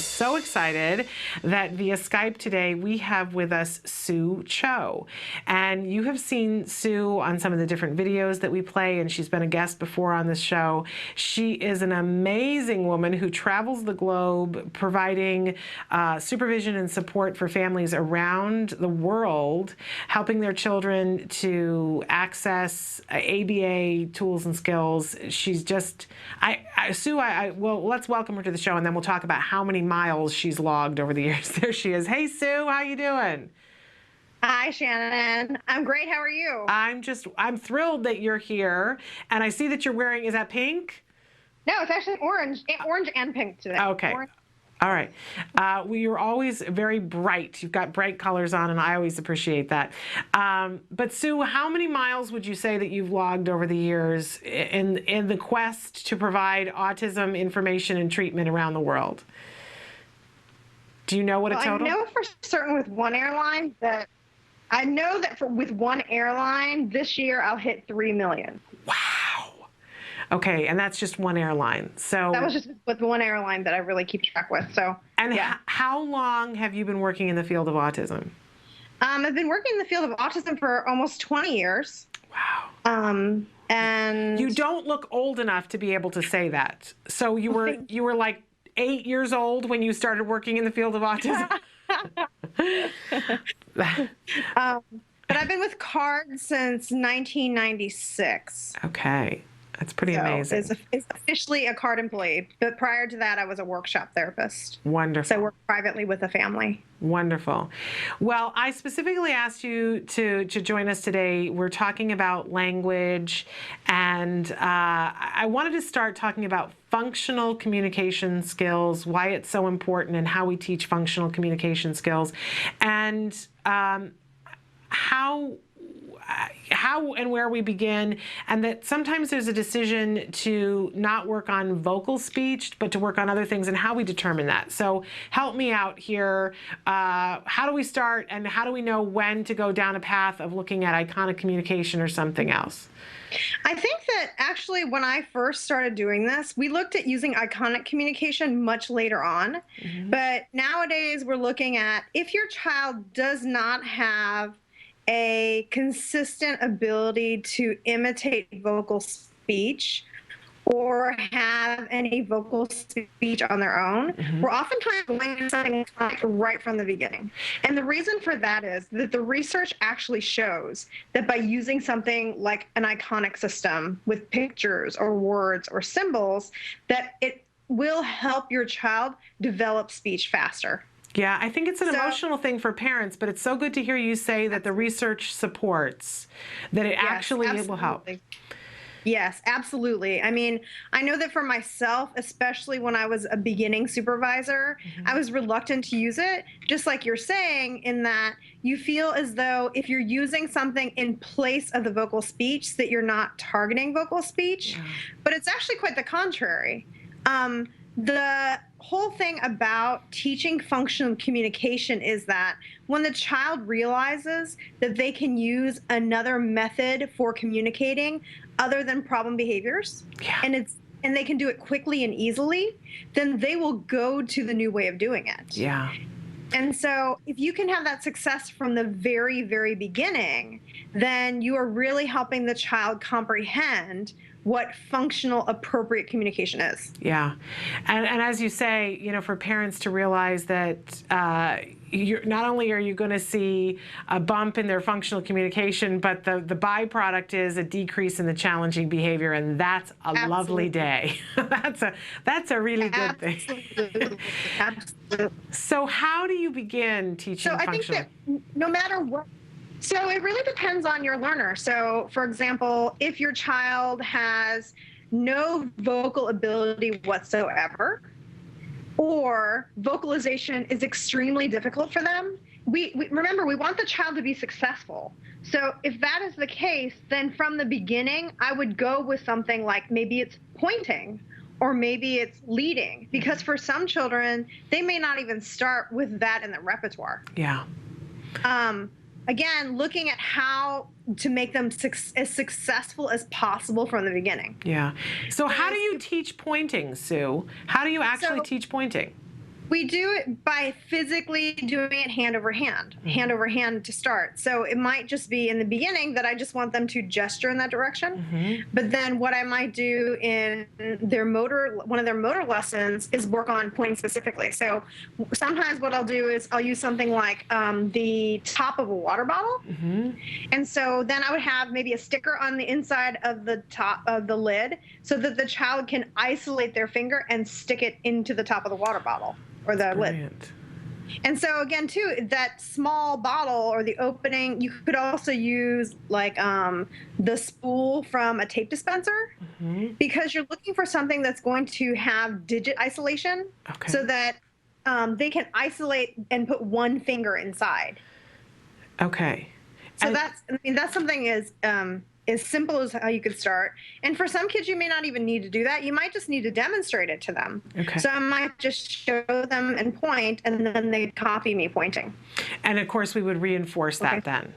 so excited that via Skype today we have with us Soo Cho. And you have seen Soo on some of the different videos that we play, and she's been a guest before on this show. She is an amazing woman who travels the globe providing supervision and support for families around the world, helping their children to access ABA tools and skills. She's just, Soo, well, let's welcome her to the show, and then we'll talk about how many miles she's logged over the years. There she is. Hey, Soo, how you doing? Hi, Shannon. I'm great. How are you? I'm thrilled that you're here, and I see that you're wearing, is that pink? No, it's actually orange and pink today. Okay. Orange. All right. Well, you're always very bright. You've got bright colors on, and I always appreciate that. But Soo, how many miles would you say that you've logged over the years in the quest to provide autism information and treatment around the world? Do you know what a total? I know for certain with one airline with one airline this year I'll hit 3 million. Wow. Okay, and that's just one airline. So that was just with one airline that I really keep track with. So and yeah. How long have you been working in the field of autism? I've been working in the field of autism for almost 20 years. Wow. And you don't look old enough to be able to say that. So you were like 8 years old when you started working in the field of autism. But I've been with CARD since 1996. Okay. That's pretty amazing. It's officially a CARD employee, but prior to that, I was a workshop therapist. Wonderful. So I worked privately with a family. Wonderful. Well, I specifically asked you to join us today. We're talking about language, and I wanted to start talking about functional communication skills, why it's so important, and how we teach functional communication skills, and how and where we begin, and that sometimes there's a decision to not work on vocal speech, but to work on other things, and how we determine that. So help me out here. How do we start, and how do we know when to go down a path of looking at iconic communication or something else? I think that actually when I first started doing this, we looked at using iconic communication much later on. Mm-hmm. But nowadays we're looking at if your child does not have a consistent ability to imitate vocal speech or have any vocal speech on their own, mm-hmm. we're oftentimes going to something right from the beginning. And the reason for that is that the research actually shows that by using something like an iconic system with pictures or words or symbols, that it will help your child develop speech faster. Yeah, I think it's an emotional thing for parents, but it's so good to hear you say that the research supports that it actually will help. Yes, absolutely. I mean, I know that for myself, especially when I was a beginning supervisor, mm-hmm. I was reluctant to use it, just like you're saying, in that you feel as though if you're using something in place of the vocal speech, that you're not targeting vocal speech. Yeah. But it's actually quite the contrary. The whole thing about teaching functional communication is that when the child realizes that they can use another method for communicating other than problem behaviors, yeah. and they can do it quickly and easily, then they will go to the new way of doing it. Yeah. And so if you can have that success from the very, very beginning, then you are really helping the child comprehend what functional, appropriate communication is. Yeah. And as you say, you know, for parents to realize that you're, not only are you going to see a bump in their functional communication, but the byproduct is a decrease in the challenging behavior, and that's a Absolutely. Lovely day. that's a really good thing. Absolutely. So how do you begin teaching functional? I think that no matter what, so it really depends on your learner. So, for example, if your child has no vocal ability whatsoever, or vocalization is extremely difficult for them, we remember, we want the child to be successful. So if that is the case, then from the beginning, I would go with something like maybe it's pointing, or maybe it's leading, because for some children, they may not even start with that in the repertoire. Yeah. Again, looking at how to make them as successful as possible from the beginning. Yeah. So how do you teach pointing, Soo? How do you actually teach pointing? We do it by physically doing it hand over hand to start. So it might just be in the beginning that I just want them to gesture in that direction. But then what I might do in one of their motor lessons is work on pointing specifically. So sometimes what I'll do is I'll use something like the top of a water bottle. And so then I would have maybe a sticker on the inside of the top of the lid so that the child can isolate their finger and stick it into the top of the water bottle or the lid. And so again, too, that small bottle or the opening, you could also use like the spool from a tape dispenser because you're looking for something that's going to have digit isolation so that they can isolate and put one finger inside. Okay. So that's something as simple as how you could start. And for some kids, you may not even need to do that. You might just need to demonstrate it to them. So I might just show them and point, and then they'd copy me pointing. And of course, we would reinforce that then.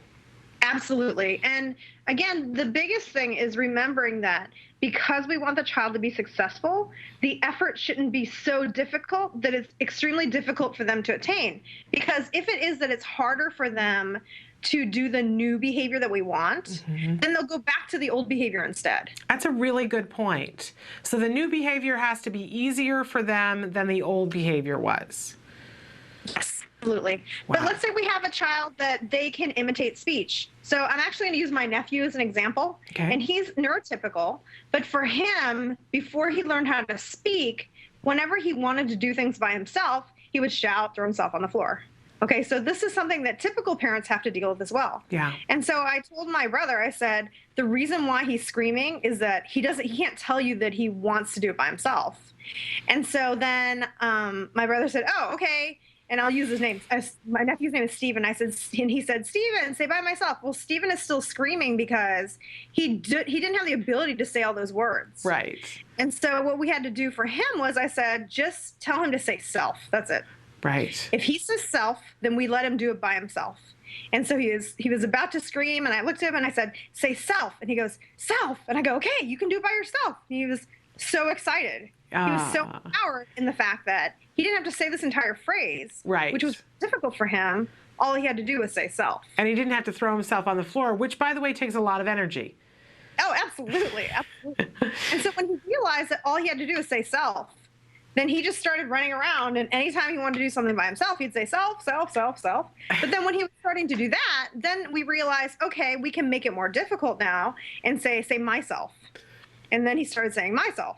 Absolutely. And again, the biggest thing is remembering that because we want the child to be successful, the effort shouldn't be so difficult that it's extremely difficult for them to attain. Because if it is that it's harder for them to do the new behavior that we want, then they'll go back to the old behavior instead. That's a really good point. So the new behavior has to be easier for them than the old behavior was. Yes, absolutely. Wow. But let's say we have a child that they can imitate speech. So I'm actually going to use my nephew as an example. And he's neurotypical, but for him, before he learned how to speak, whenever he wanted to do things by himself, he would shout, throw himself on the floor. Okay, so this is something that typical parents have to deal with as well. And so I told my brother, I said, the reason why he's screaming is that he can't tell you that he wants to do it by himself. And so then my brother said, oh, okay. And I'll use his name. My nephew's name is Steven. And he said, Steven, say by myself. Well, Steven is still screaming because he didn't have the ability to say all those words. Right. And so what we had to do for him was I said, just tell him to say self. That's it. Right. If he says self, then we let him do it by himself. And so he was about to scream, and I looked at him and I said, say self. And he goes, self. And I go, okay, you can do it by yourself. And he was so excited. He was so empowered in the fact that he didn't have to say this entire phrase, which was difficult for him. All he had to do was say self. And he didn't have to throw himself on the floor, which, by the way, takes a lot of energy. Oh, absolutely. Absolutely. And so when he realized that all he had to do was say self, then he just started running around, and anytime he wanted to do something by himself, he'd say self, self, self, self. But then when he was starting to do that, then we realized, okay, we can make it more difficult now and say myself. And then he started saying myself.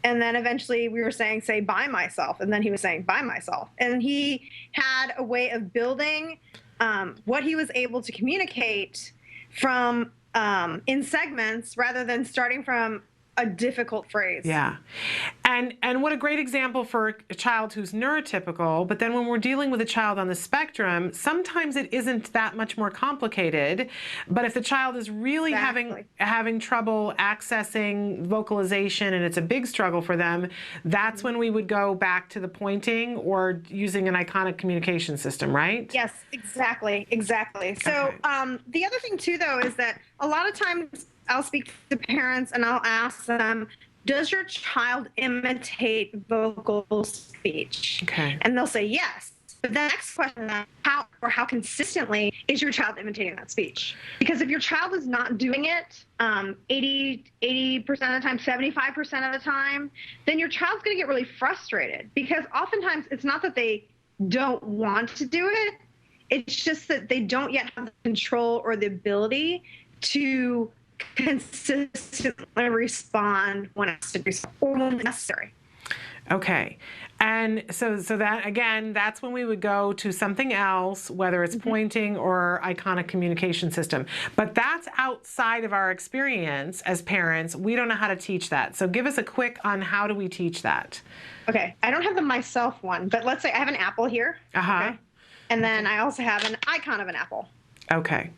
And then eventually we were saying, say by myself. And then he was saying by myself. And he had a way of building what he was able to communicate from in segments rather than starting from a difficult phrase. Yeah. And what a great example for a child who's neurotypical, but then when we're dealing with a child on the spectrum, sometimes it isn't that much more complicated, but if the child is really having trouble accessing vocalization and it's a big struggle for them, that's when we would go back to the pointing or using an iconic communication system, right? Yes, exactly. So the other thing too, though, is that a lot of times I'll speak to parents and I'll ask them, does your child imitate vocal speech? Okay. And they'll say yes. But the next question is how consistently is your child imitating that speech? Because if your child is not doing it 80% of the time, 75% of the time, then your child's going to get really frustrated because oftentimes it's not that they don't want to do it. It's just that they don't yet have the control or the ability to consistently respond when asked to do something or when necessary. Okay. And so that, again, that's when we would go to something else, whether it's pointing or iconic communication system. But that's outside of our experience as parents. We don't know how to teach that. So give us a quick on how do we teach that? Okay. I don't have the myself one, but let's say I have an apple here. Okay? And then I also have an icon of an apple. Okay.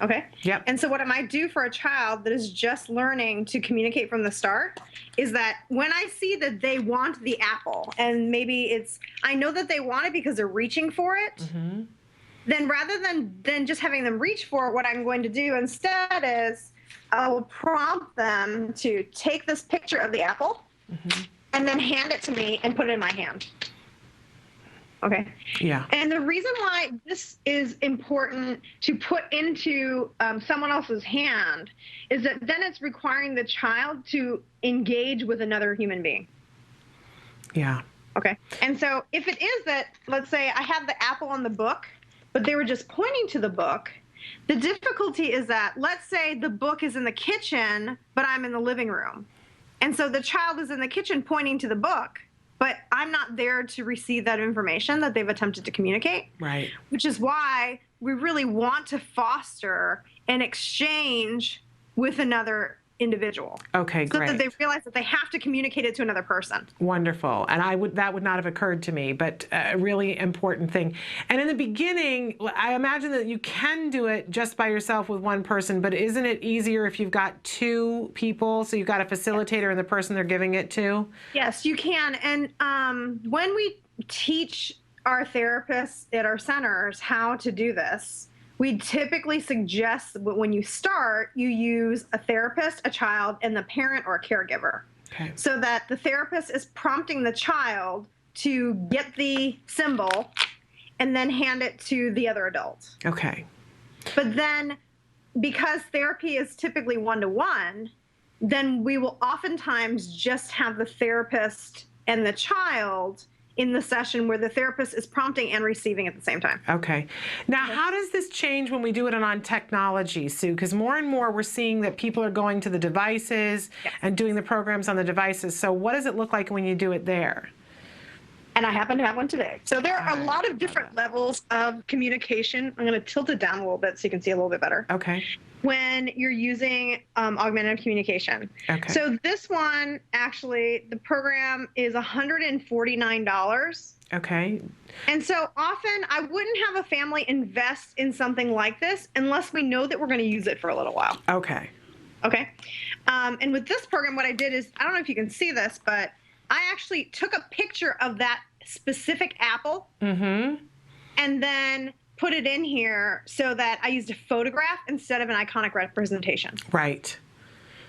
Okay? Yep. And so what I might do for a child that is just learning to communicate from the start is that when I see that they want the apple, and maybe I know that they want it because they're reaching for it, then rather than just having them reach for it, what I'm going to do instead is I will prompt them to take this picture of the apple and then hand it to me and put it in my hand. Okay. Yeah. And the reason why this is important to put into someone else's hand is that then it's requiring the child to engage with another human being. Yeah. Okay. And so if it is that, let's say I have the apple on the book, but they were just pointing to the book, the difficulty is that, let's say the book is in the kitchen, but I'm in the living room. And so the child is in the kitchen pointing to the book, but I'm not there to receive that information that they've attempted to communicate. Right. Which is why we really want to foster an exchange with another individual. Okay, great. So that they realize that they have to communicate it to another person. Wonderful. And that would not have occurred to me, but a really important thing. And in the beginning, I imagine that you can do it just by yourself with one person, but isn't it easier if you've got two people? So you've got a facilitator and the person they're giving it to? Yes, you can. And when we teach our therapists at our centers how to do this, we typically suggest that when you start, you use a therapist, a child, and the parent or a caregiver. Okay. So that the therapist is prompting the child to get the symbol and then hand it to the other adult. Okay. But then, because therapy is typically one-to-one, then we will oftentimes just have the therapist and the child in the session where the therapist is prompting and receiving at the same time. Okay. Now, how does this change when we do it on technology, Sue? Because more and more we're seeing that people are going to the devices and doing the programs on the devices. So what does it look like when you do it there? And I happen to have one today. So there are a lot of different levels of communication. I'm going to tilt it down a little bit so you can see a little bit better. Okay. When you're using augmentative communication. Okay. So this one, actually, the program is $149. Okay. And so often I wouldn't have a family invest in something like this unless we know that we're going to use it for a little while. Okay. Okay. And with this program, what I did is, I don't know if you can see this, but I actually took a picture of that specific apple and then put it in here so that I used a photograph instead of an iconic representation. Right.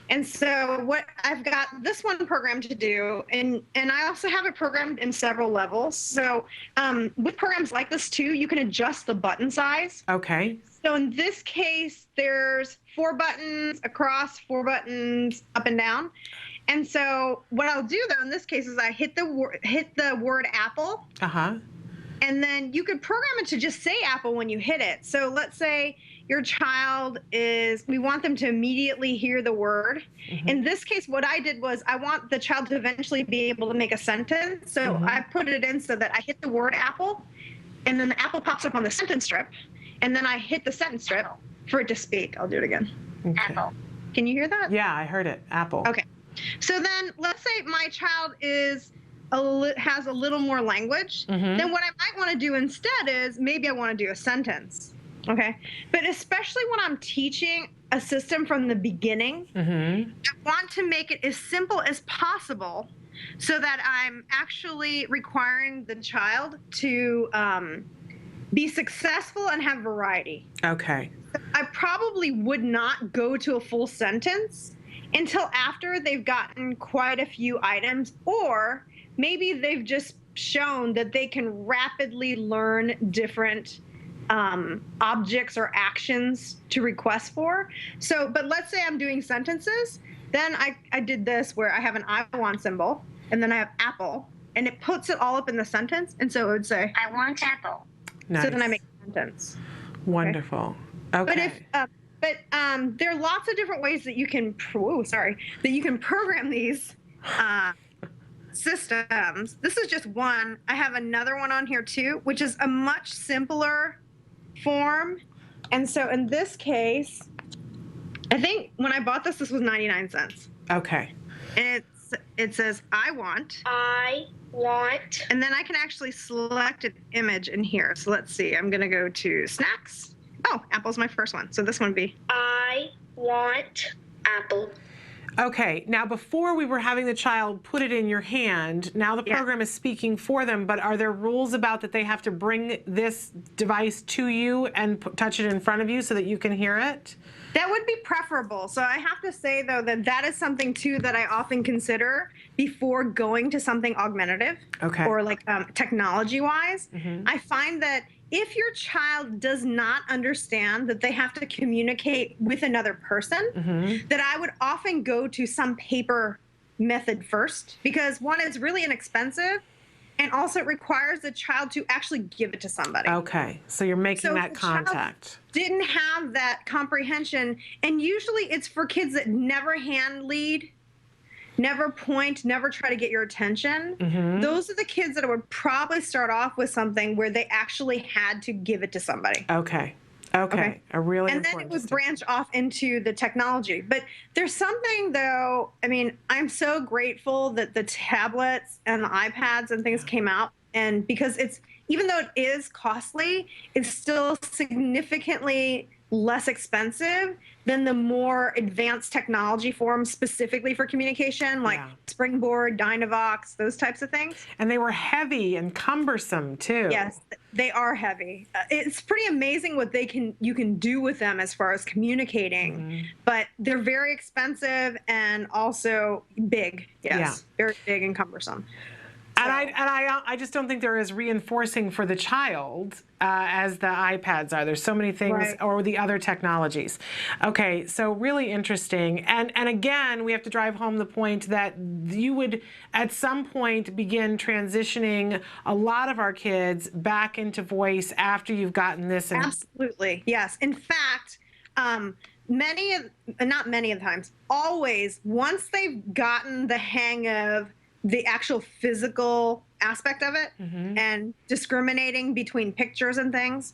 And so what I've got this one program to do, and I also have it programmed in several levels. So with programs like this too, you can adjust the button size. Okay. So in this case, there's 4 buttons across, 4 buttons up and down. And so what I'll do though in this case is I hit the word apple. And then you could program it to just say apple when you hit it. So let's say your child we want them to immediately hear the word. In this case, what I did was I want the child to eventually be able to make a sentence. So I put it in so that I hit the word apple, and then the apple pops up on the sentence strip. And then I hit the sentence strip for it to speak. I'll do it again. Okay. Apple. Can you hear that? Yeah, I heard it. Apple. Okay. So then let's say my child has a little more language, then what I might want to do instead is maybe I want to do a sentence. Okay. But especially when I'm teaching a system from the beginning, I want to make it as simple as possible so that I'm actually requiring the child to be successful and have variety. Okay. I probably would not go to a full sentence until after they've gotten quite a few items, or maybe they've just shown that they can rapidly learn different objects or actions to request for. So, but let's say I'm doing sentences, then I did this where I have an I want symbol, and then I have apple, and it puts it all up in the sentence, and so it would say, I want apple. Nice. So then I make a sentence. Wonderful. Okay. But there are lots of different ways that you can, program these systems. This is just one. I have another one on here too, which is a much simpler form. And so in this case, I think when I bought this was 99 cents. Okay. And it says, I want. And then I can actually select an image in here. So let's see. I'm going to go to snacks. Oh, apple's my first one. So this one would be, I want apple. Okay. Now, before we were having the child put it in your hand. Now the program is speaking for them, but are there rules about that they have to bring this device to you and touch it in front of you so that you can hear it? That would be preferable. So I have to say, though, that that is something, too, that I often consider before going to something augmentative or like technology-wise. I find that if your child does not understand that they have to communicate with another person, that I would often go to some paper method first, because one, is really inexpensive, and also it requires the child to actually give it to somebody. Okay, so you're making that contact. Didn't have that comprehension, and usually it's for kids that never hand lead, never point, never try to get your attention. Those are the kids that would probably start off with something where they actually had to give it to somebody. Okay. A really and then it would branch off into the technology. But there's something, though, I mean, I'm so grateful that the tablets and the iPads and things came out, and because it's, even though it is costly, it's still significantly less expensive than the more advanced technology forms specifically for communication, like Springboard, Dynavox, those types of things. And they were heavy and cumbersome too. Yes, they are heavy. It's pretty amazing what you can do with them as far as communicating, but they're very expensive and also big. Yes, very big and cumbersome. And I just don't think they're as reinforcing for the child as the iPads are. There's so many things, or the other technologies. Okay, so really interesting. And again, we have to drive home the point that you would, at some point, begin transitioning a lot of our kids back into voice after you've gotten this. Absolutely, yes. In fact, not many of the times, always, once they've gotten the hang of the actual physical aspect of it and discriminating between pictures and things,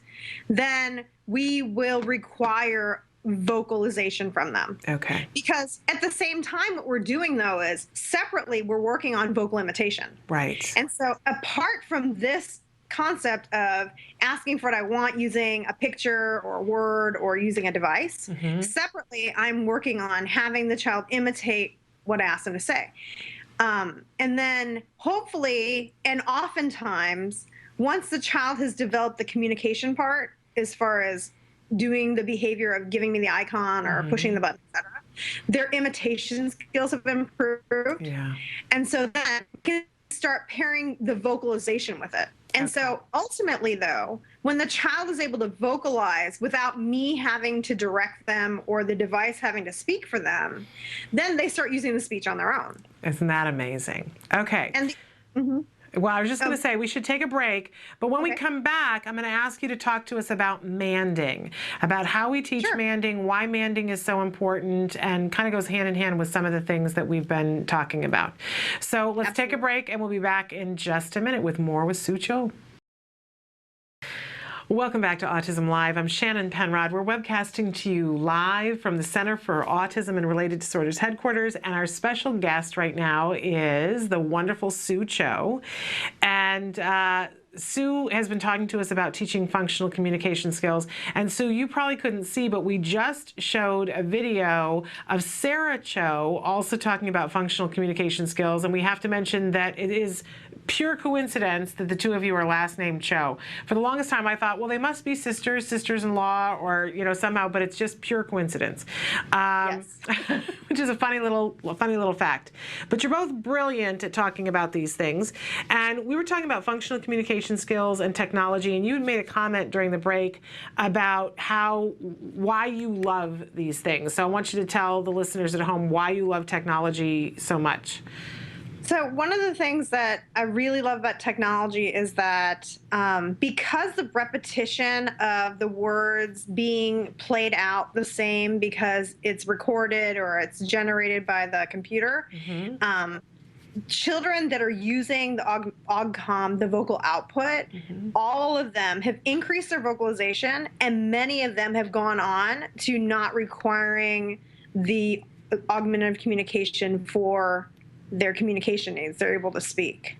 then we will require vocalization from them. Okay. Because at the same time, what we're doing, though, is separately, we're working on vocal imitation. Right. And so apart from this concept of asking for what I want using a picture or a word or using a device, separately, I'm working on having the child imitate what I asked them to say. And then hopefully, and oftentimes, once the child has developed the communication part, as far as doing the behavior of giving me the icon or pushing the button, etc., their imitation skills have improved. Yeah. And so then we can start pairing the vocalization with it. And so ultimately, though, when the child is able to vocalize without me having to direct them or the device having to speak for them, then they start using the speech on their own. Isn't that amazing? Okay. And well, I was just going to say we should take a break, but when we come back, I'm going to ask you to talk to us about manding, about how we teach manding, why manding is so important, and kind of goes hand in hand with some of the things that we've been talking about. So let's take a break, and we'll be back in just a minute with more with Soo Cho. Welcome back to Autism Live. I'm Shannon Penrod. We're webcasting to you live from the Center for Autism and Related Disorders headquarters, and our special guest right now is the wonderful Soo Cho. And Sue has been talking to us about teaching functional communication skills. And Sue, you probably couldn't see, but we just showed a video of Sarah Cho also talking about functional communication skills. And we have to mention that it is pure coincidence that the two of you are last name Cho. For the longest time, I thought, well, they must be sisters, sisters-in-law, or somehow, but it's just pure coincidence, which is a funny little fact. But you're both brilliant at talking about these things, and we were talking about functional communication skills and technology, and you made a comment during the break about why you love these things. So I want you to tell the listeners at home why you love technology so much. So one of the things that I really love about technology is that because the repetition of the words being played out the same because it's recorded or it's generated by the computer, children that are using the OGCOM, the vocal output, all of them have increased their vocalization, and many of them have gone on to not requiring the augmentative communication for their communication needs. They're able to speak.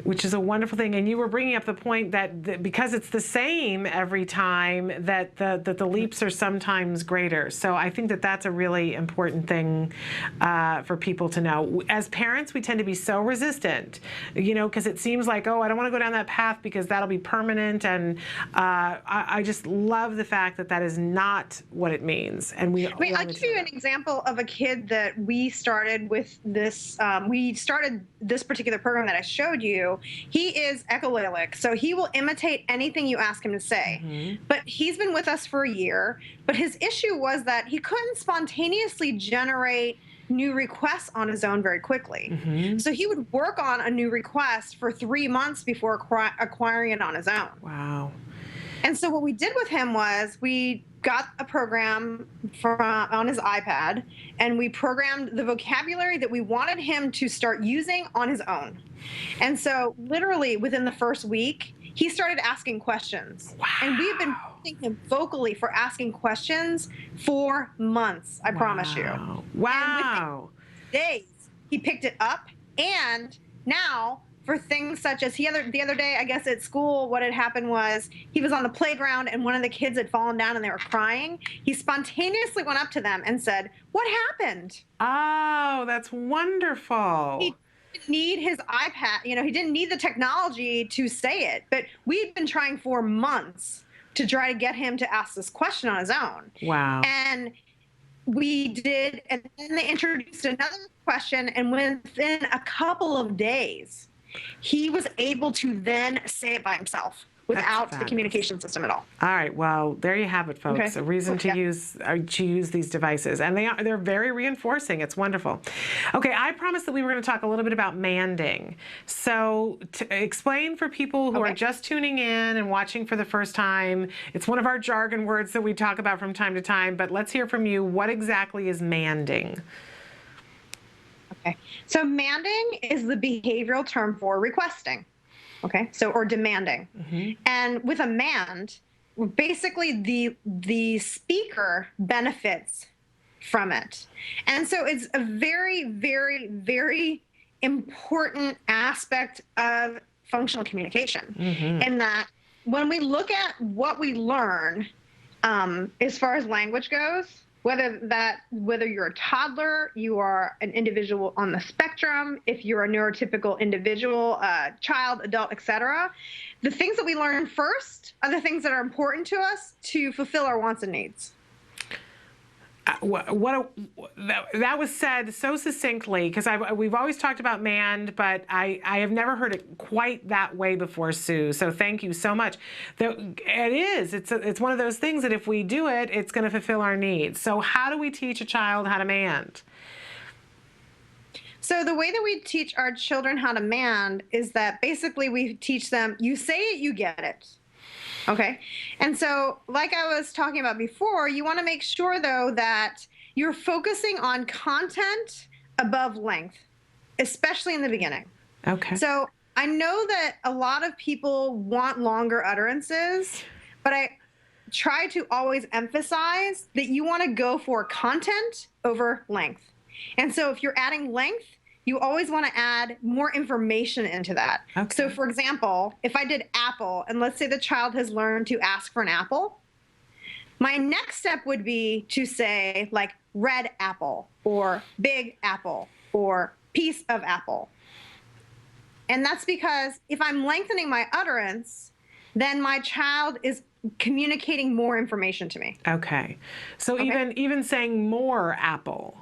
Which is a wonderful thing. And you were bringing up the point that because it's the same every time, that the leaps are sometimes greater. So I think that that's a really important thing for people to know. As parents, we tend to be so resistant, because it seems like, oh, I don't want to go down that path because that'll be permanent. And I just love the fact that that is not what it means. And I'll give you an example of a kid that we started with this. We started this particular program that I showed you. He is echolalic, so he will imitate anything you ask him to say. But he's been with us for a year. But his issue was that he couldn't spontaneously generate new requests on his own very quickly. So he would work on a new request for 3 months before acquiring it on his own. Wow. And so what we did with him was we got a program on his iPad, and we programmed the vocabulary that we wanted him to start using on his own. And so literally within the first week, he started asking questions. Wow. And we've been using him vocally for asking questions for months, I promise you. Wow. And within days, he picked it up. And now, for things such as the other day, I guess at school, what had happened was he was on the playground and one of the kids had fallen down and they were crying. He spontaneously went up to them and said, "What happened?" Oh, that's wonderful. He didn't need his iPad. He didn't need the technology to say it. But we've been trying for months to try to get him to ask this question on his own. Wow. And we did. And then they introduced another question. And within a couple of days, he was able to then say it by himself without the communication system at all. All right. Well, there you have it, folks. Okay. A reason to use these devices, and they're very reinforcing. It's wonderful. Okay, I promised that we were going to talk a little bit about manding. So, to explain for people who are just tuning in and watching for the first time, it's one of our jargon words that we talk about from time to time. But let's hear from you. What exactly is manding? Okay. So manding is the behavioral term for requesting. Okay. Or demanding. And with a mand, basically the speaker benefits from it. And so it's a very, very, very important aspect of functional communication. In that when we look at what we learn, as far as language goes, whether you're a toddler, you are an individual on the spectrum, if you're a neurotypical individual, child, adult, etc., the things that we learn first are the things that are important to us to fulfill our wants and needs. That was said so succinctly, because we've always talked about mand, but I have never heard it quite that way before, Sue. So thank you so much. It's one of those things that if we do it, it's going to fulfill our needs. So how do we teach a child how to mand? So the way that we teach our children how to mand is that basically we teach them, you say it, you get it. Okay. And so, like I was talking about before, you want to make sure, though, that you're focusing on content above length, especially in the beginning. Okay. So I know that a lot of people want longer utterances, but I try to always emphasize that you want to go for content over length. And so if you're adding length, you always want to add more information into that. Okay. So, for example, if I did apple, and let's say the child has learned to ask for an apple, my next step would be to say, like, red apple, or big apple, or piece of apple. And that's because if I'm lengthening my utterance, then my child is communicating more information to me. Okay. So even saying more apple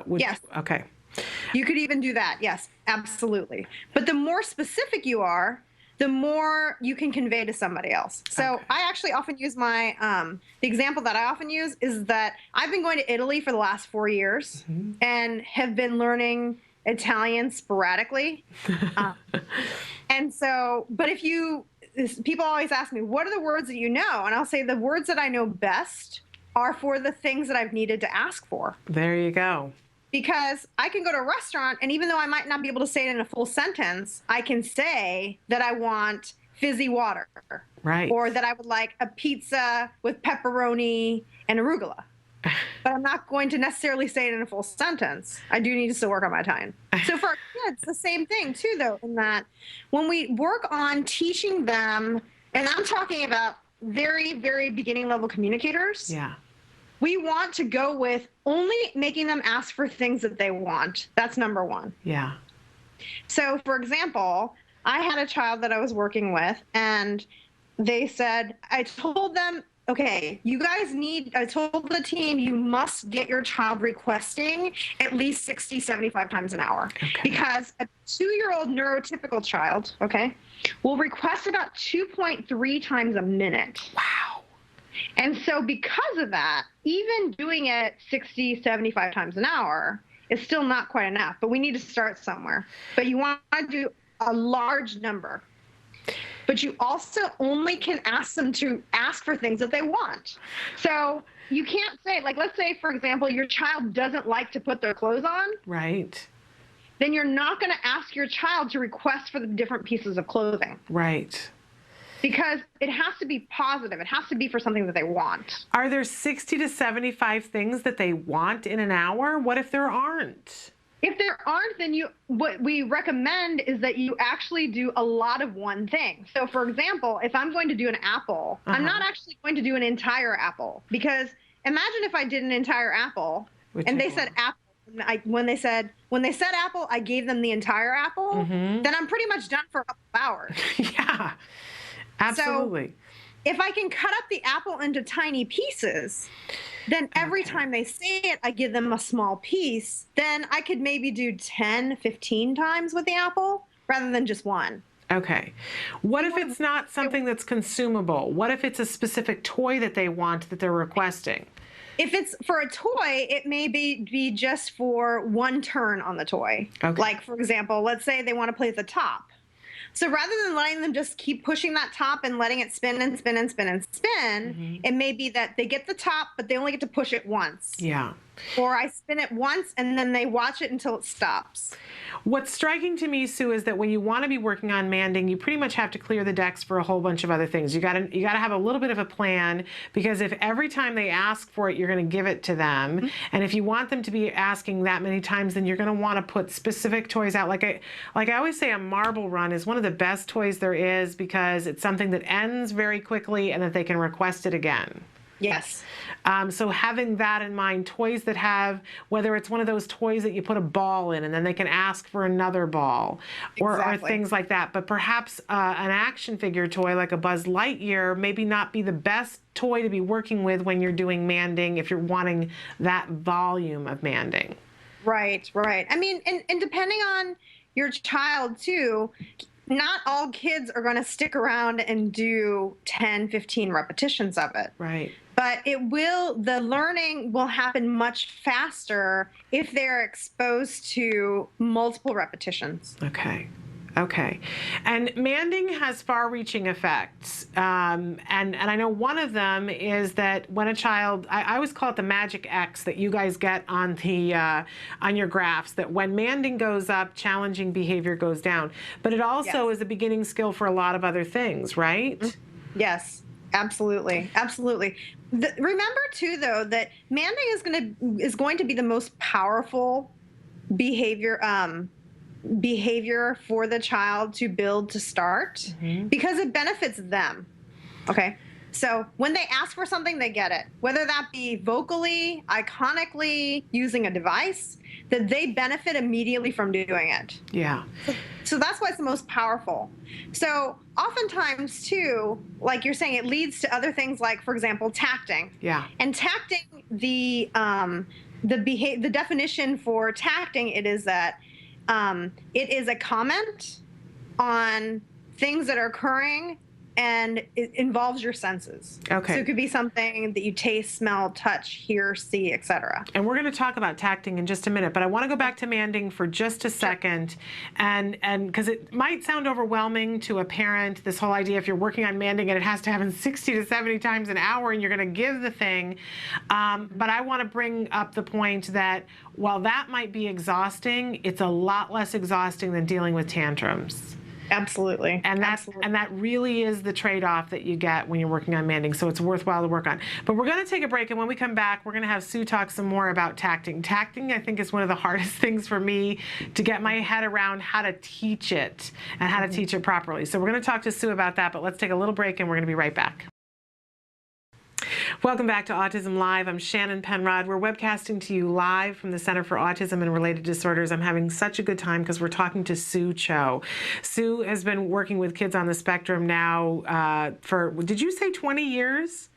would... Yes. Okay. You could even do that. Yes, absolutely. But the more specific you are, the more you can convey to somebody else. So I actually often use the example that I often use is that I've been going to Italy for the last 4 years and have been learning Italian sporadically. And so, but people always ask me, what are the words that you know? And I'll say the words that I know best are for the things that I've needed to ask for. There you go. Because I can go to a restaurant, and even though I might not be able to say it in a full sentence, I can say that I want fizzy water. Right. Or that I would like a pizza with pepperoni and arugula. but I'm not going to necessarily say it in a full sentence. I do need to still work on my time. So for our kids, the same thing too, though, in that when we work on teaching them, and I'm talking about very, very beginning level communicators. Yeah. We want to go with only making them ask for things that they want. That's number one. Yeah. So, for example, I had a child that I was working with, and they said, I told them, okay, I told the team, you must get your child requesting at least 60, 75 times an hour. Okay. Because a 2-year-old neurotypical child, okay, will request about 2.3 times a minute. Wow. And so because of that, even doing it 60, 75 times an hour is still not quite enough, but we need to start somewhere. But you want to do a large number. But you also only can ask them to ask for things that they want. So you can't say, like, let's say, for example, your child doesn't like to put their clothes on. Right. Then you're not going to ask your child to request for the different pieces of clothing. Right. Because it has to be positive. It has to be for something that they want. Are there 60 to 75 things that they want in an hour? What if there aren't? If there aren't, then what we recommend is that you actually do a lot of one thing. So, for example, if I'm going to do an apple, I'm not actually going to do an entire apple. Because imagine if I did an entire apple and they said apple. When they said apple, I gave them the entire apple. Then I'm pretty much done for a couple of hours. Yeah, absolutely. So if I can cut up the apple into tiny pieces, then every time they say it, I give them a small piece. Then I could maybe do 10, 15 times with the apple rather than just one. Okay. What if it's not something that's consumable? What if it's a specific toy that they want that they're requesting? If it's for a toy, it may be just for one turn on the toy. Okay. Like, for example, let's say they want to play with the top. So rather than letting them just keep pushing that top and letting it spin and spin and spin and spin, it may be that they get the top, but they only get to push it once. Yeah. Or I spin it once and then they watch it until it stops. What's striking to me, Sue, is that when you want to be working on manding, you pretty much have to clear the decks for a whole bunch of other things. You got to have a little bit of a plan, because if every time they ask for it, you're going to give it to them, and if you want them to be asking that many times, then you're going to want to put specific toys out. Like I always say, a marble run is one of the best toys there is, because it's something that ends very quickly and that they can request it again. Yes. So having that in mind, toys that have, whether it's one of those toys that you put a ball in and then they can ask for another ball, or things like that. But perhaps an action figure toy like a Buzz Lightyear maybe not be the best toy to be working with when you're doing manding, if you're wanting that volume of manding. Right, right. I mean, and depending on your child too, not all kids are going to stick around and do 10, 15 repetitions of it. Right. But the learning will happen much faster if they're exposed to multiple repetitions. Okay. Okay. And manding has far-reaching effects. And I know one of them is that when a child, I always call it the magic X that you guys get on on your graphs, that when manding goes up, challenging behavior goes down. But it also is a beginning skill for a lot of other things, right? Yes, absolutely. Absolutely. Remember too, though, that manding is going to be the most powerful behavior for the child to build to start, because it benefits them. Okay. So when they ask for something, they get it, whether that be vocally, iconically, using a device, that they benefit immediately from doing it. Yeah. So that's why it's the most powerful. So oftentimes too, like you're saying, it leads to other things like, for example, tacting. Yeah. And tacting, the definition for tacting, it is that it is a comment on things that are occurring, and it involves your senses. Okay. So it could be something that you taste, smell, touch, hear, see, etc. And we're going to talk about tacting in just a minute, but I want to go back to manding for just a second, and because it might sound overwhelming to a parent, this whole idea if you're working on manding and it has to happen 60 to 70 times an hour and you're going to give the thing. But I want to bring up the point that while that might be exhausting, it's a lot less exhausting than dealing with tantrums. Absolutely. And that really is the trade-off that you get when you're working on manding. So it's worthwhile to work on. But we're going to take a break, and when we come back, we're going to have Sue talk some more about tacting. Tacting, I think, is one of the hardest things for me to get my head around how to teach it and how to teach it properly. So we're going to talk to Sue about that, but let's take a little break, and we're going to be right back. Welcome back to Autism Live. I'm Shannon Penrod. We're webcasting to you live from the Center for Autism and Related Disorders. I'm having such a good time because we're talking to Soo Cho. Sue has been working with kids on the spectrum now for, did you say 20 years?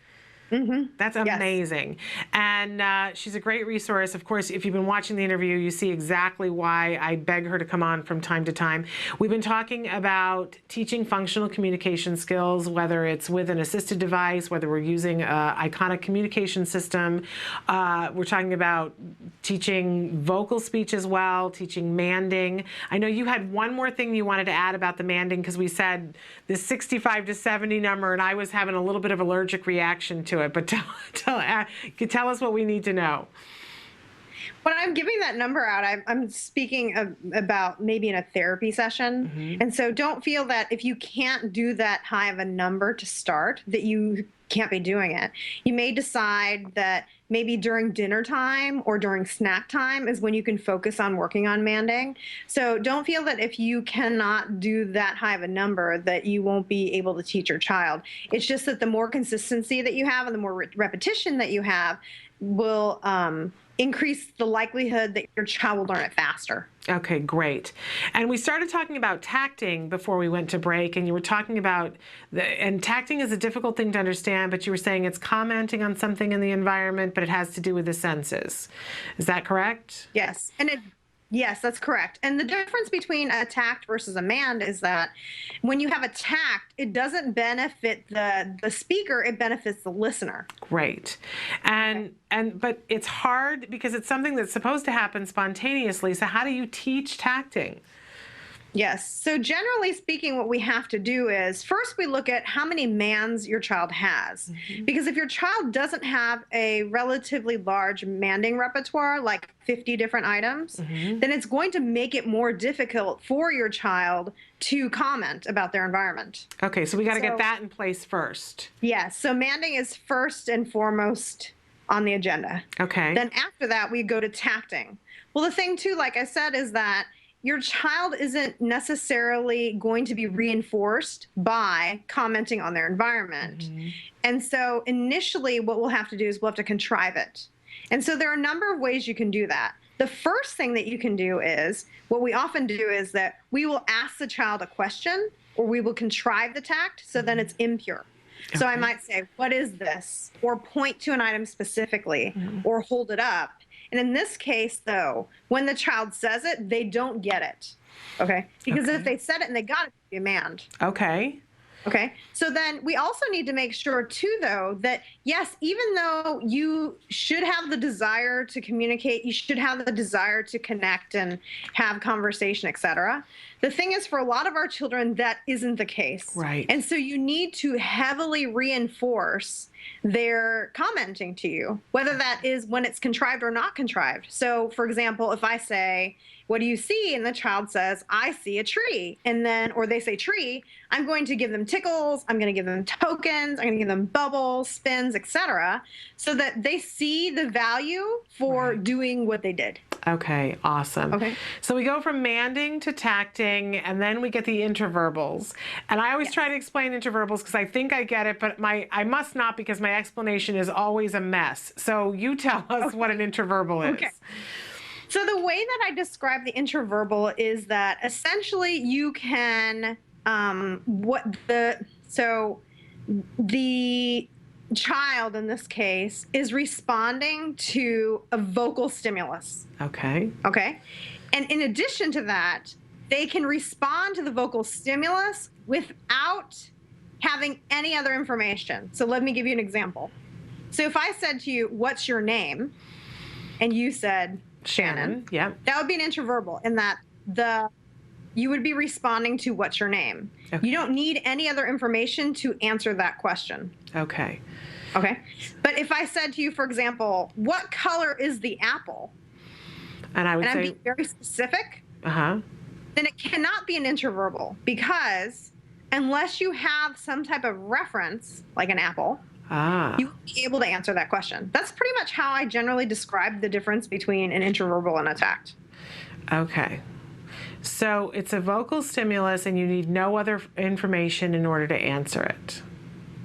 Mm-hmm. That's amazing. Yes. And she's a great resource. Of course, if you've been watching the interview, you see exactly why I beg her to come on from time to time. We've been talking about teaching functional communication skills, whether it's with an assisted device, whether we're using an iconic communication system. We're talking about teaching vocal speech as well, teaching manding. I know you had one more thing you wanted to add about the manding, because we said the 65 to 70 number, and I was having a little bit of allergic reaction to it, but tell us what we need to know. When I'm giving that number out, I'm speaking about maybe in a therapy session. Mm-hmm. And so don't feel that if you can't do that high of a number to start, that you can't be doing it. You may decide that maybe during dinner time or during snack time is when you can focus on working on manding. So don't feel that if you cannot do that high of a number that you won't be able to teach your child. It's just that the more consistency that you have and the more repetition that you have will increase the likelihood that your child will learn it faster. Okay, great. And we started talking about tacting before we went to break, and you were talking about, and tacting is a difficult thing to understand, but you were saying it's commenting on something in the environment, but it has to do with the senses. Is that correct? Yes. Yes, that's correct. And the difference between a tact versus a mand is that when you have a tact, it doesn't benefit the speaker, it benefits the listener. Great. But it's hard because it's something that's supposed to happen spontaneously. So how do you teach tacting? Yes. So generally speaking, what we have to do is first we look at how many mands your child has. Mm-hmm. Because if your child doesn't have a relatively large manding repertoire, like 50 different items, mm-hmm. then it's going to make it more difficult for your child to comment about their environment. Okay, so we got to get that in place first. Yes. So manding is first and foremost on the agenda. Okay. Then after that, we go to tacting. Well, the thing too, like I said, is that your child isn't necessarily going to be reinforced by commenting on their environment. Mm-hmm. And so initially what we'll have to do is we'll have to contrive it. And so there are a number of ways you can do that. The first thing that you can do is, what we often do is that we will ask the child a question, or we will contrive the tact, so then it's impure. Okay. So I might say, what is this? Or point to an item specifically, mm-hmm. or hold it up. And in this case, though, when the child says it, they don't get it, okay? Because if they said it and they got it, it'd be a mand. Okay. Okay. So then we also need to make sure, too, though, that, yes, even though you should have the desire to communicate, you should have the desire to connect and have conversation, etc. The thing is, for a lot of our children, that isn't the case. Right. And so you need to heavily reinforce their commenting to you, whether that is when it's contrived or not contrived. So, for example, if I say, what do you see? And the child says, I see a tree. And then, or they say tree, I'm going to give them tickles, I'm going to give them tokens, I'm going to give them bubbles, spins, etc., so that they see the value for doing what they did. Okay, awesome. Okay. So we go from manding to tacting, and then we get the interverbals. And I always try to explain interverbals because I think I get it, but I must not, because my explanation is always a mess. So you tell us what an interverbal is. Okay. So the way that I describe the interverbal is that essentially you can, the child in this case is responding to a vocal stimulus. Okay. Okay. And in addition to that, they can respond to the vocal stimulus without having any other information. So let me give you an example. So if I said to you, what's your name? And you said, Shannon. Yeah. That would be an interverbal in that you would be responding to what's your name. Okay. You don't need any other information to answer that question. Okay. Okay. But if I said to you, for example, what color is the apple? And I would say, I'd be very specific. Uh-huh. then it cannot be an interverbal, because unless you have some type of reference, like an apple, you won't be able to answer that question. That's pretty much how I generally describe the difference between an interverbal and a tact. Okay. So it's a vocal stimulus and you need no other information in order to answer it.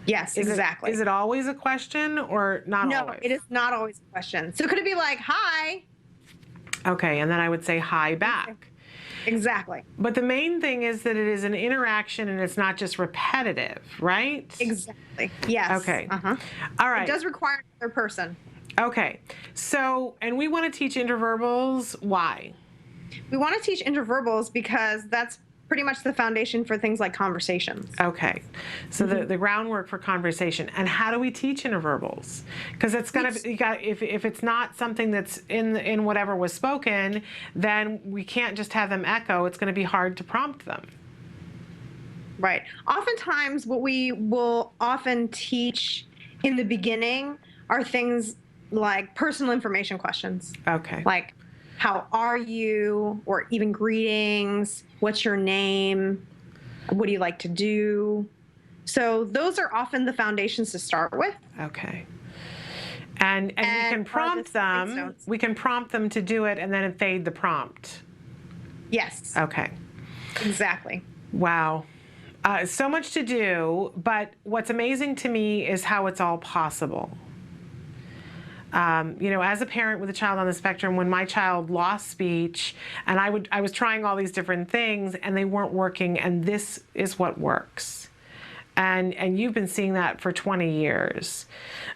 Yes, exactly. Is it always a question or not always? No, it is not always a question. So could it be like, hi? Okay, and then I would say hi back. Exactly. But the main thing is that it is an interaction and it's not just repetitive, right? Exactly. Yes. Okay. All right. It does require another person. Okay. So, and we want to teach interverbals. Why? We want to teach interverbals because that's pretty much the foundation for things like conversations. Okay. So the groundwork for conversation. And how do we teach interverbals? Because it's going to, if it's not something that's in whatever was spoken, then we can't just have them echo. It's going to be hard to prompt them. Right. Oftentimes what we will often teach in the beginning are things like personal information questions. Okay. Like, how are you? Or even greetings. What's your name? What do you like to do? So those are often the foundations to start with. Okay. And we can prompt them. We can prompt them to do it and then fade the prompt. Yes. Okay. Exactly. Wow. So much to do, but what's amazing to me is how it's all possible. You know, as a parent with a child on the spectrum, when my child lost speech, and I was trying all these different things, and they weren't working, and this is what works. And you've been seeing that for 20 years.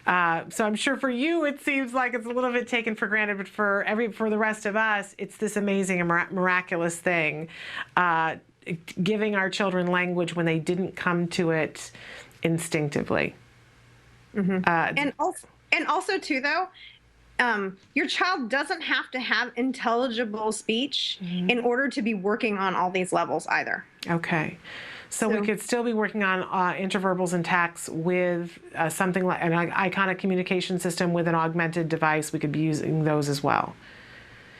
So I'm sure for you, it seems like it's a little bit taken for granted, but for the rest of us, it's this amazing and miraculous thing, giving our children language when they didn't come to it instinctively. And also, too, though, your child doesn't have to have intelligible speech in order to be working on all these levels either. Okay. So we could still be working on interverbals and tacts with something like an iconic communication system with an augmented device. We could be using those as well.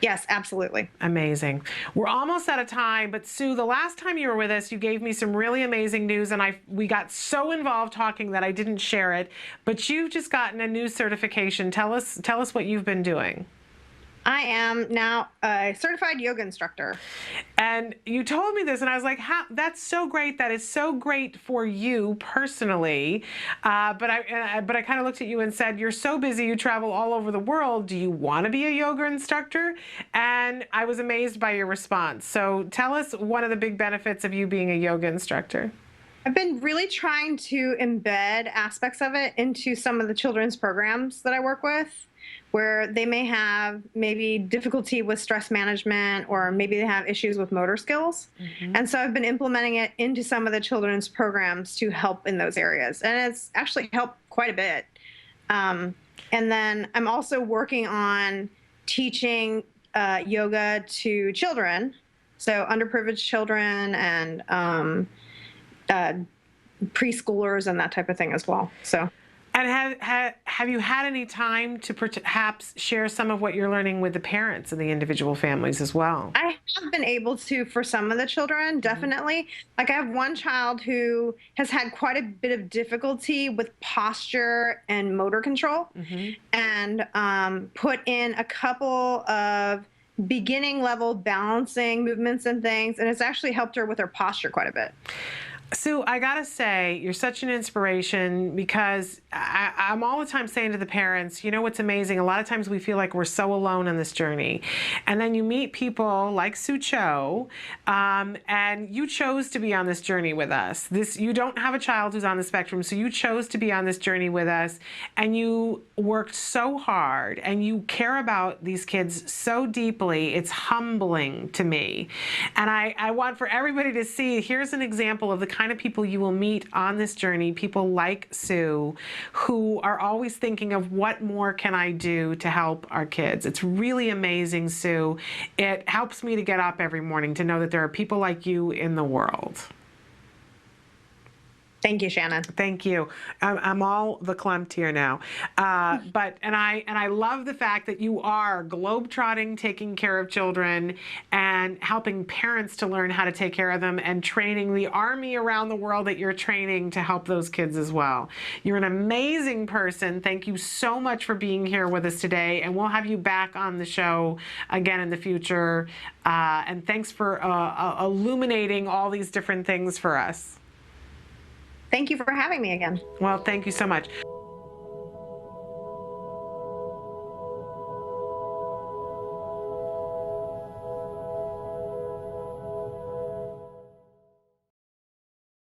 Yes, absolutely. Amazing. We're almost out of time, but Sue, the last time you were with us, you gave me some really amazing news, and we got so involved talking that I didn't share it. But you've just gotten a new certification. Tell us what you've been doing. I am now a certified yoga instructor. And you told me this, and I was like, that's so great. That is so great for you personally. But I kind of looked at you and said, you're so busy. You travel all over the world. Do you want to be a yoga instructor? And I was amazed by your response. So tell us one of the big benefits of you being a yoga instructor. I've been really trying to embed aspects of it into some of the children's programs that I work with, where they may have maybe difficulty with stress management, or maybe they have issues with motor skills. And so I've been implementing it into some of the children's programs to help in those areas. And it's actually helped quite a bit. And then I'm also working on teaching yoga to children, so underprivileged children and preschoolers and that type of thing as well. So. And have you had any time to perhaps share some of what you're learning with the parents and the individual families as well? I have been able to for some of the children, definitely. Like I have one child who has had quite a bit of difficulty with posture and motor control, and put in a couple of beginning level balancing movements and things, and it's actually helped her with her posture quite a bit. Sue, I gotta say, you're such an inspiration, because I'm all the time saying to the parents, you know what's amazing? A lot of times we feel like we're so alone in this journey. And then you meet people like Soo Cho, and you chose to be on this journey with us. You don't have a child who's on the spectrum, so you chose to be on this journey with us, and you worked so hard, and you care about these kids so deeply. It's humbling to me. And I want for everybody to see, here's an example of the kind of people you will meet on this journey, people like Sue, who are always thinking of what more can I do to help our kids. It's really amazing, Sue. It helps me to get up every morning to know that there are people like you in the world. Thank you, Shannon. Thank you. I'm all the clumped here now. And I love the fact that you are globetrotting, taking care of children and helping parents to learn how to take care of them and training the army around the world that you're training to help those kids as well. You're an amazing person. Thank you so much for being here with us today. And we'll have you back on the show again in the future. And thanks for illuminating all these different things for us. Thank you for having me again. Well, thank you so much.